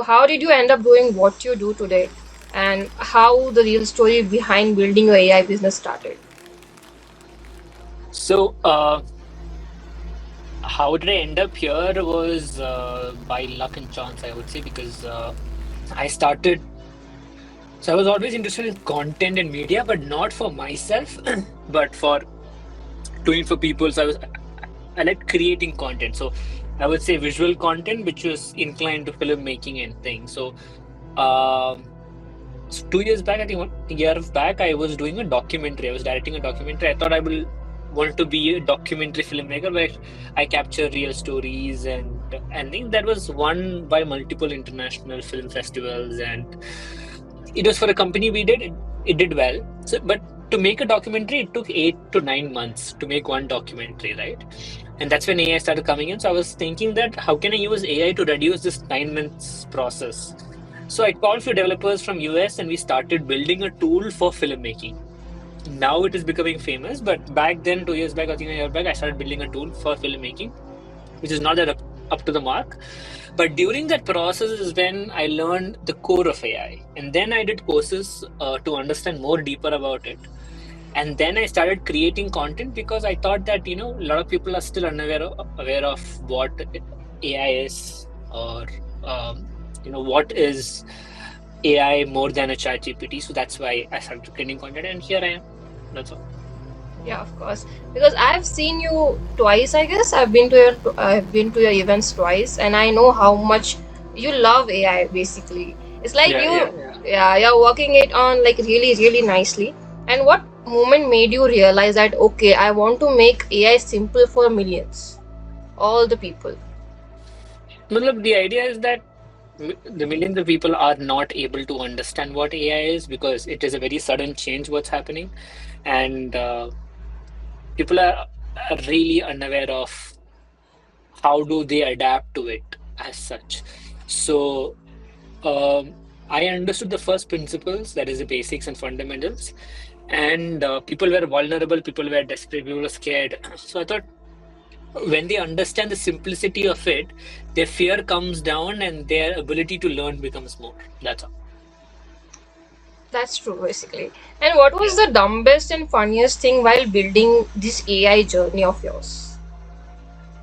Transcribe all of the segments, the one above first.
how did you end up doing what you do today? And how the real story behind building your AI business started? So, how did I end up here was by luck and chance, I would say, because I started. So, I was always interested in content and media, but not for myself, but for doing for people. So, I like creating content. So, I would say visual content, which was inclined to filmmaking and things. Um, so 2 years back, I think 1 year back, I was doing a documentary. I was directing a documentary. I thought I will want to be a documentary filmmaker where I capture real stories and think that was won by multiple international film festivals, and it was for a company we did. It did well. So, but to make a documentary, it took 8 to 9 months to make one documentary, right? And that's when AI started coming in. So I was thinking that how can I use AI to reduce this 9 months process? So I called a few developers from US and we started building a tool for filmmaking. Now it is becoming famous, but back then, 2 years back, I think a year back, I started building a tool for filmmaking, which is not that up to the mark. But during that process is when I learned the core of AI. And then I did courses to understand more deeper about it. And then I started creating content because I thought that, a lot of people are still aware of what AI is, or, um, what is AI more than a chat GPT. So that's why I started creating content, and here I am. That's all. Yeah, of course. Because I've seen you twice, I guess. I've been to your events twice, and I know how much you love AI. Basically, it's like Yeah, yeah, you, yeah. yeah, you're working it on like really, really nicely. And what moment made you realize that okay, I want to make AI simple for millions, all the people? Matlab, the idea is that the millions of people are not able to understand what AI is because it is a very sudden change what's happening, and people are really unaware of how do they adapt to it as such. So I understood the first principles, that is the basics and fundamentals, and people were vulnerable, people were desperate, people were scared. So I thought when they understand the simplicity of it, their fear comes down and their ability to learn becomes more. That's all. That's true, basically. And what was Yeah. the dumbest and funniest thing while building this AI journey of yours?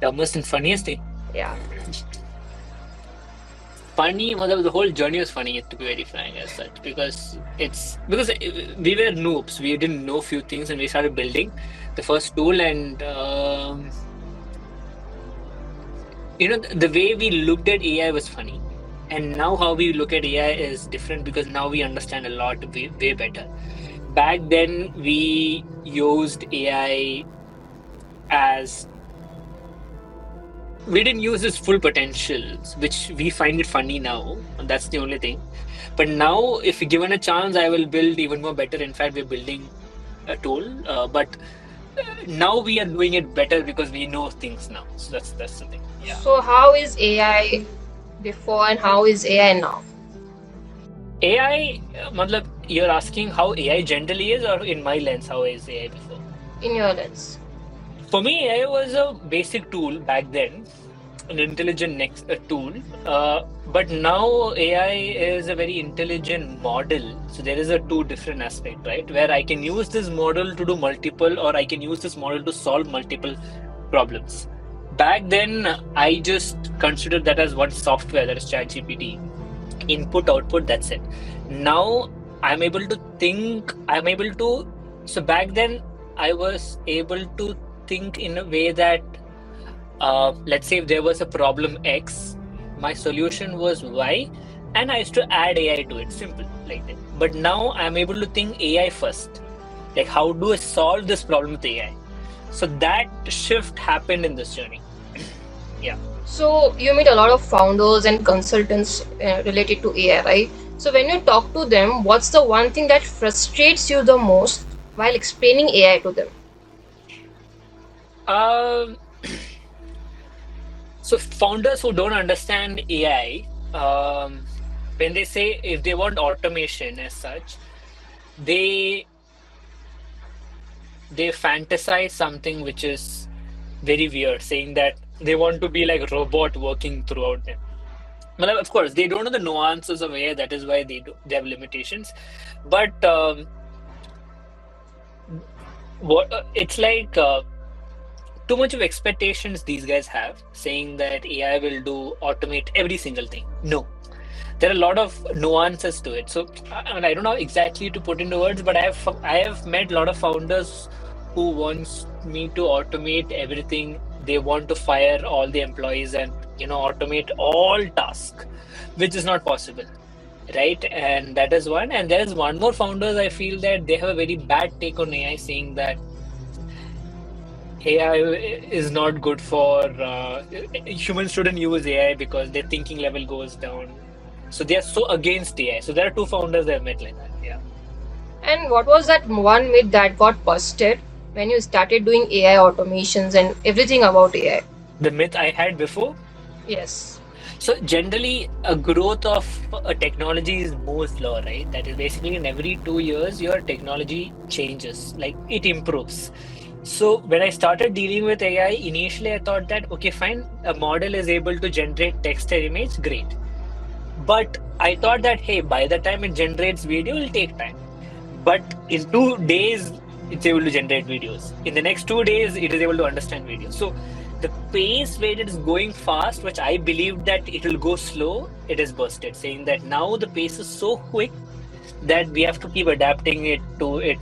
Dumbest and funniest thing. Yeah. Funny, well, the whole journey was funny, to be very frank, as such, because we were noobs. We didn't know few things, and we started building the first tool. And the way we looked at AI was funny, and now how we look at AI is different because now we understand a lot way better. Back then, we used AI as we didn't use its full potentials, which we find it funny now, and that's the only thing. But now, if given a chance, I will build even more better. In fact, we're building a tool, but now we are doing it better because we know things now. So that's the thing. Yeah. So, how is AI before and how is AI now? AI, matlab, you're asking how AI generally is, or in my lens, how is AI before? In your lens? For me, AI was a basic tool back then, an intelligent next tool. But now AI is a very intelligent model. So there is a two different aspect, right? Where I can use this model to do multiple, or I can use this model to solve multiple problems. Back then, I just considered that as one software, that is ChatGPT. Input, output, that's it. Now I'm able to think, I'm able to. So back then, I was able to think in a way that let's say if there was a problem X, my solution was Y, and I used to add AI to it. Simple like that. But now I'm able to think AI first. Like, how do I solve this problem with AI? So that shift happened in this journey. Yeah. So, you meet a lot of founders and consultants related to AI, right? So, when you talk to them, what's the one thing that frustrates you the most while explaining AI to them? Um, so founders who don't understand AI, when they say if they want automation as such, they they fantasize something which is very weird, saying that they want to be like robot working throughout them. Well, of course, they don't know the nuances of AI. That is why they have limitations. But what it's like too much of expectations these guys have, saying that AI will do automate every single thing. No, there are a lot of nuances to it. So I don't know exactly to put into words, but I have met a lot of founders who wants me to automate everything. They want to fire all the employees and automate all tasks, which is not possible, right? And that is one. And there is one more founders I feel that they have a very bad take on AI, saying that AI is not good for humans shouldn't use AI because their thinking level goes down. So they are so against AI. So there are two founders I've met like that. Yeah. And what was that one myth that got busted when you started doing AI automations and everything about AI? The myth I had before. Yes. So generally, a growth of a technology is more slow, right? That is basically in every 2 years, your technology changes, like it improves. So when I started dealing with AI, initially I thought that, okay, fine, a model is able to generate text and image, great. But I thought that, hey, by the time it generates video, it'll take time. But in 2 days, it's able to generate videos. In the next 2 days, it is able to understand videos. So the pace where it is going fast, which I believed that it will go slow, it is busted, saying that now the pace is so quick that we have to keep adapting it to it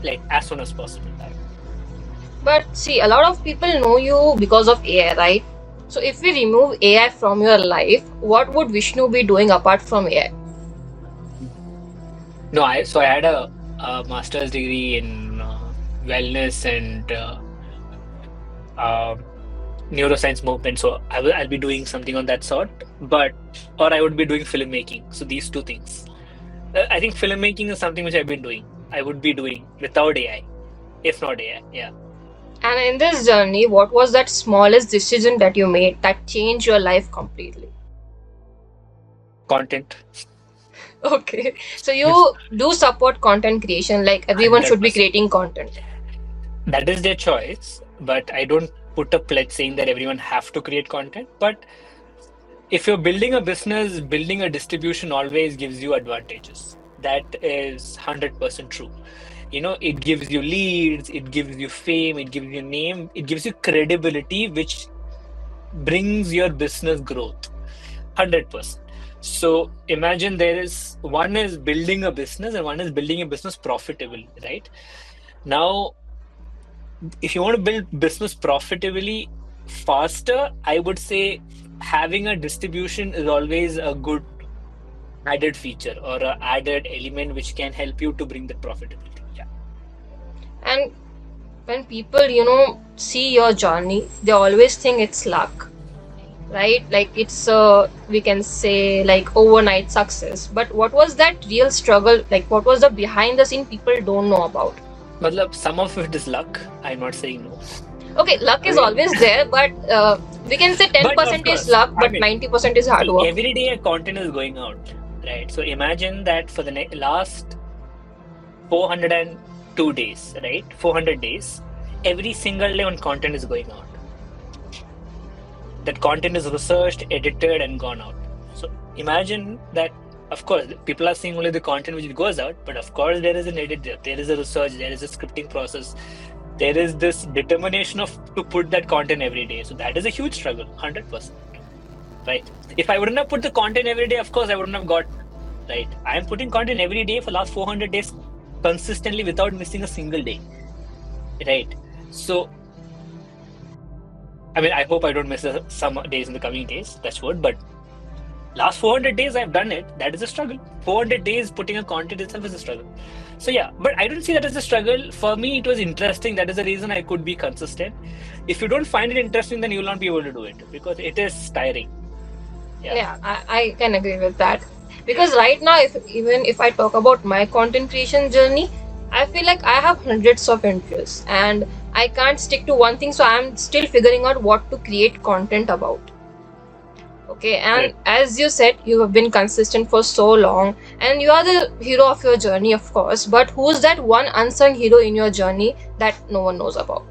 like as soon as possible. But see, a lot of people know you because of AI, right? So if we remove AI from your life, what would Vishnu be doing apart from AI? No, I had a master's degree in wellness and um neuroscience movement. So I'll be doing something on that sort, but or I would be doing filmmaking. So these two things. I think filmmaking is something which I've been doing. I would be doing without AI, if not AI. Yeah, And in this journey, what was that smallest decision that you made that changed your life completely? content, Okay. So you do support content creation, like everyone should be 100%. creating content. That is their choice, but I don't put a pledge saying that everyone have to create content. But if you're building a business, building a distribution always gives you advantages. That is 100% true. It gives you leads, it gives you fame, it gives you name, it gives you credibility, which brings your business growth. 100%. So imagine there is one is building a business and one is building a business profitably, right? Now, if you want to build business profitably faster, I would say having a distribution is always a good added feature or a added element which can help you to bring the profitability. Yeah. And when people, see your journey, they always think it's luck, right? Like it's we can say like overnight success. But what was that real struggle? Like what was the behind the scene people don't know about? Matlab, some of it is luck. I'm not saying no. Okay, luck is Okay. always there, but we can say But of 10% is course, luck, I but mean, 90% is hard see, work. every day a content is going out, right? So imagine that for the last 402 days, right? 400 days, every single day on content is going out. That content is researched, edited, and gone out. So imagine that, of course, people are seeing only the content which goes out, but of course, there is an edit there is a research, there is a scripting process, there is this determination of to put that content every day. So that is a huge struggle, 100%. Right? If I wouldn't have put the content every day, of course, I wouldn't have got right. I am putting content every day for last 400 days consistently without missing a single day. Right? So I mean, I hope I don't miss some days in the coming days. That's what. But last 400 days, I've done it. That is a struggle. 400 days putting a content itself is a struggle. So yeah, but I don't see that as a struggle. For me, it was interesting. That is the reason I could be consistent. If you don't find it interesting, then you will not be able to do it because it is tiring. Yeah. Yeah, I can agree with that. Because right now, if even if I talk about my content creation journey, I feel like I have hundreds of interests and I can't stick to one thing, so I'm still figuring out what to create content about. Okay, and Correct. as you said, you have been consistent for so long, and you are the hero of your journey, of course. But who's that one unsung hero in your journey that no one knows about?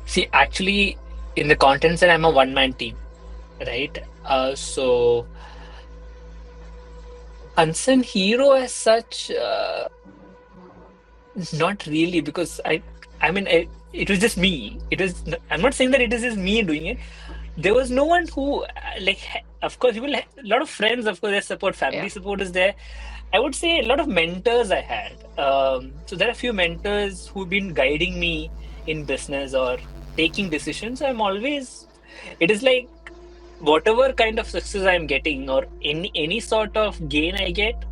See, actually, in the content side, I'm a one-man team, right? So unsung hero as such, not really, because I mean, it was just me. I'm not saying that it is just me doing it. There was no one who, like, of course, a lot of friends, of course, their support, Yeah. family support is there. I would say a lot of mentors I had. So there are a few mentors who've been guiding me in business or taking decisions. It is like whatever kind of success I'm getting or any sort of gain I get,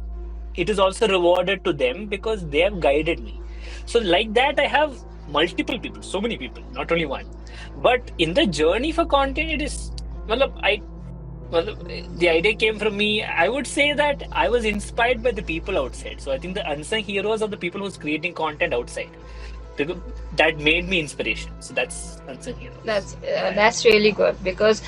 it is also rewarded to them because they have guided me. So like that, I have multiple people, so many people, not only one. But in the journey for content, it is, well, the idea came from me. I would say that I was inspired by the people outside. So I think the unsung heroes are the people who's creating content outside. Because that made me inspiration. So that's unsung heroes. That's Yeah. that's really good because